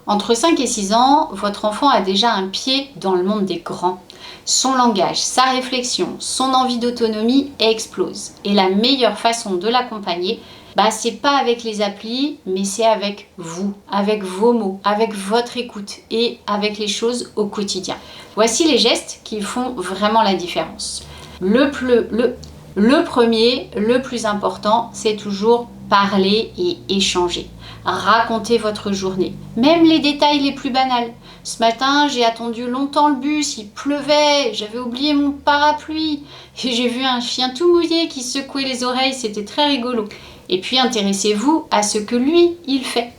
Entre 5 et 6 ans, votre enfant a déjà un pied dans le monde des grands. Son langage, sa réflexion, son envie d'autonomie explosent. Et la meilleure façon de l'accompagner, c'est pas avec les applis, mais c'est avec vous, avec vos mots, avec votre écoute et avec les choses au quotidien. Voici les gestes qui font vraiment la différence. Le premier, le plus important, c'est toujours parler et échanger. Racontez votre journée, même les détails les plus banals. Ce matin, j'ai attendu longtemps le bus, il pleuvait, j'avais oublié mon parapluie et j'ai vu un chien tout mouillé qui secouait les oreilles, c'était très rigolo. Et puis intéressez-vous à ce que lui, il fait.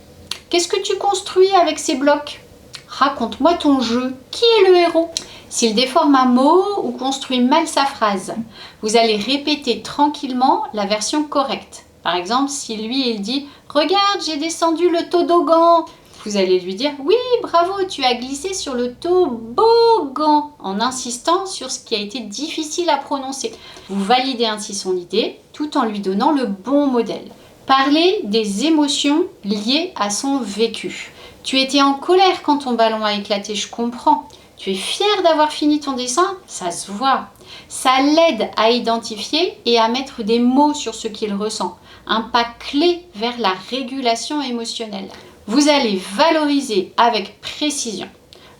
Qu'est-ce que tu construis avec ces blocs ? Raconte-moi ton jeu. Qui est le héros ? S'il déforme un mot ou construit mal sa phrase, vous allez répéter tranquillement la version correcte. Par exemple, si lui, il dit « Regarde, j'ai descendu le toboggan », vous allez lui dire « Oui, bravo, tu as glissé sur le toboggan » en insistant sur ce qui a été difficile à prononcer. Vous validez ainsi son idée tout en lui donnant le bon modèle. Parlez des émotions liées à son vécu. Tu étais en colère quand ton ballon a éclaté, je comprends. Tu es fier d'avoir fini ton dessin, ça se voit. Ça l'aide à identifier et à mettre des mots sur ce qu'il ressent. Un pas clé vers la régulation émotionnelle. Vous allez valoriser avec précision.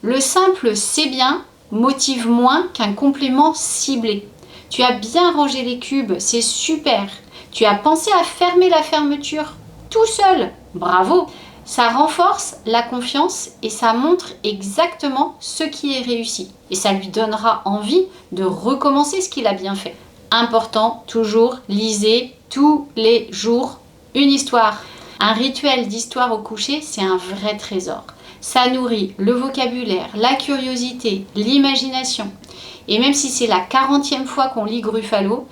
Le simple « c'est bien » motive moins qu'un complément ciblé. Tu as bien rangé les cubes, c'est super. Tu as pensé à fermer la fermeture tout seul, bravo. Ça renforce la confiance et ça montre exactement ce qui est réussi. Et ça lui donnera envie de recommencer ce qu'il a bien fait. Important, toujours, lisez tous les jours une histoire. Un rituel d'histoire au coucher, c'est un vrai trésor. Ça nourrit le vocabulaire, la curiosité, l'imagination. Et même si c'est la 40e fois qu'on lit Gruffalo,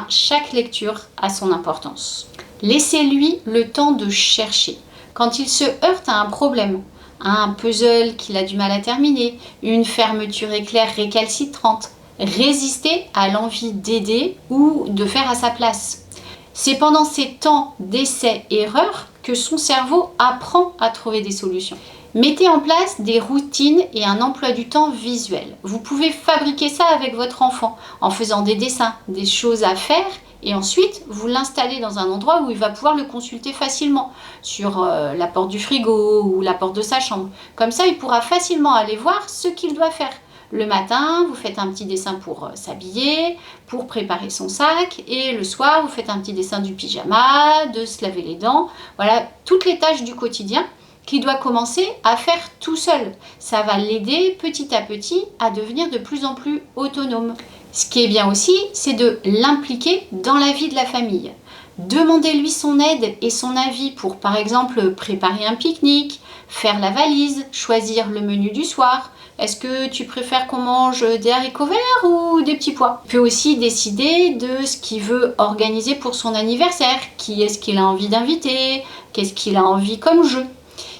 chaque lecture a son importance. Laissez-lui le temps de chercher. Quand il se heurte à un problème, à un puzzle qu'il a du mal à terminer, une fermeture éclair récalcitrante, résistez à l'envie d'aider ou de faire à sa place. C'est pendant ces temps d'essai-erreur que son cerveau apprend à trouver des solutions. Mettez en place des routines et un emploi du temps visuel. Vous pouvez fabriquer ça avec votre enfant en faisant des dessins, des choses à faire et ensuite vous l'installez dans un endroit où il va pouvoir le consulter facilement sur la porte du frigo ou la porte de sa chambre. Comme ça, il pourra facilement aller voir ce qu'il doit faire. Le matin, vous faites un petit dessin pour s'habiller, pour préparer son sac et le soir, vous faites un petit dessin du pyjama, de se laver les dents. Voilà, toutes les tâches du quotidien qu'il doit commencer à faire tout seul. Ça va l'aider petit à petit à devenir de plus en plus autonome. Ce qui est bien aussi, c'est de l'impliquer dans la vie de la famille. Demandez-lui son aide et son avis pour, par exemple, préparer un pique-nique, faire la valise, choisir le menu du soir. Est-ce que tu préfères qu'on mange des haricots verts ou des petits pois ? Il peut aussi décider de ce qu'il veut organiser pour son anniversaire. Qui est-ce qu'il a envie d'inviter ? Qu'est-ce qu'il a envie comme jeu ?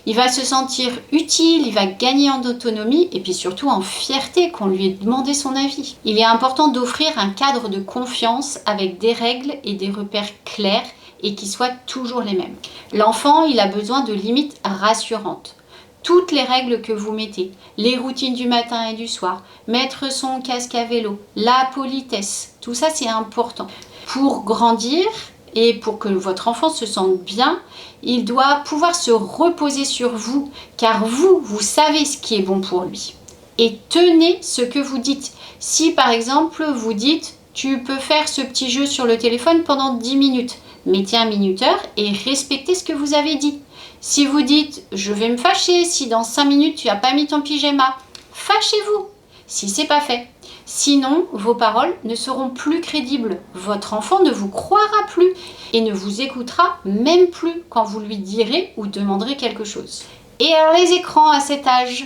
Il va se sentir utile, il va gagner en autonomie et puis surtout en fierté qu'on lui ait demandé son avis. Il est important d'offrir un cadre de confiance avec des règles et des repères clairs et qui soient toujours les mêmes. L'enfant, il a besoin de limites rassurantes. Toutes les règles que vous mettez, les routines du matin et du soir, mettre son casque à vélo, la politesse, tout ça c'est important. Pour grandir et pour que votre enfant se sente bien, il doit pouvoir se reposer sur vous, car vous savez ce qui est bon pour lui. Et tenez ce que vous dites. Si par exemple vous dites « tu peux faire ce petit jeu sur le téléphone pendant 10 minutes », mettez un minuteur et respectez ce que vous avez dit. Si vous dites « je vais me fâcher si dans 5 minutes tu n'as pas mis ton pyjama », fâchez-vous si c'est pas fait. Sinon, vos paroles ne seront plus crédibles. Votre enfant ne vous croira plus et ne vous écoutera même plus quand vous lui direz ou demanderez quelque chose. Et alors les écrans à cet âge ?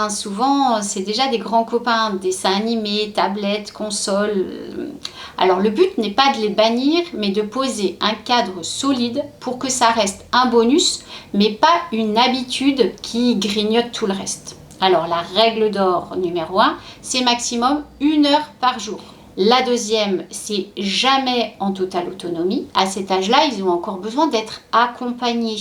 Souvent c'est déjà des grands copains, dessins animés, tablettes, consoles. Alors le but n'est pas de les bannir, mais de poser un cadre solide pour que ça reste un bonus, mais pas une habitude qui grignote tout le reste. Alors la règle d'or numéro 1, c'est maximum 1 heure par jour. La deuxième, c'est jamais en totale autonomie. À cet âge-là, ils ont encore besoin d'être accompagnés.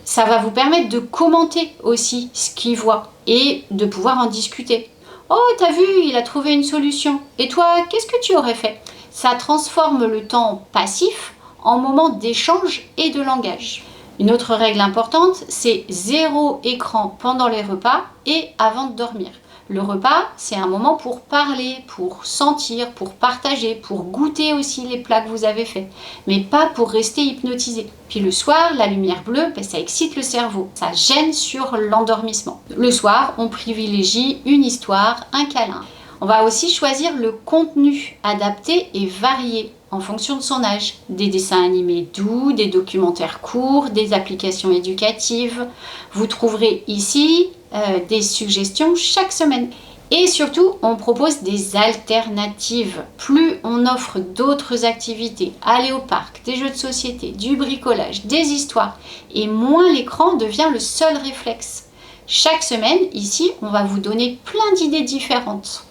Ça va vous permettre de commenter aussi ce qu'il voit et de pouvoir en discuter. Oh, t'as vu, il a trouvé une solution. Et toi, qu'est-ce que tu aurais fait? Ça transforme le temps passif en moment d'échange et de langage. Une autre règle importante, c'est 0 écran pendant les repas et avant de dormir. Le repas, c'est un moment pour parler, pour sentir, pour partager, pour goûter aussi les plats que vous avez faits, mais pas pour rester hypnotisé. Puis le soir, la lumière bleue, ça excite le cerveau, ça gêne sur l'endormissement. Le soir, on privilégie une histoire, un câlin. On va aussi choisir le contenu adapté et varié en fonction de son âge. Des dessins animés doux, des documentaires courts, des applications éducatives. Vous trouverez ici des suggestions chaque semaine. Et surtout, on propose des alternatives. Plus on offre d'autres activités, aller au parc, des jeux de société, du bricolage, des histoires, et moins l'écran devient le seul réflexe. Chaque semaine, ici, on va vous donner plein d'idées différentes.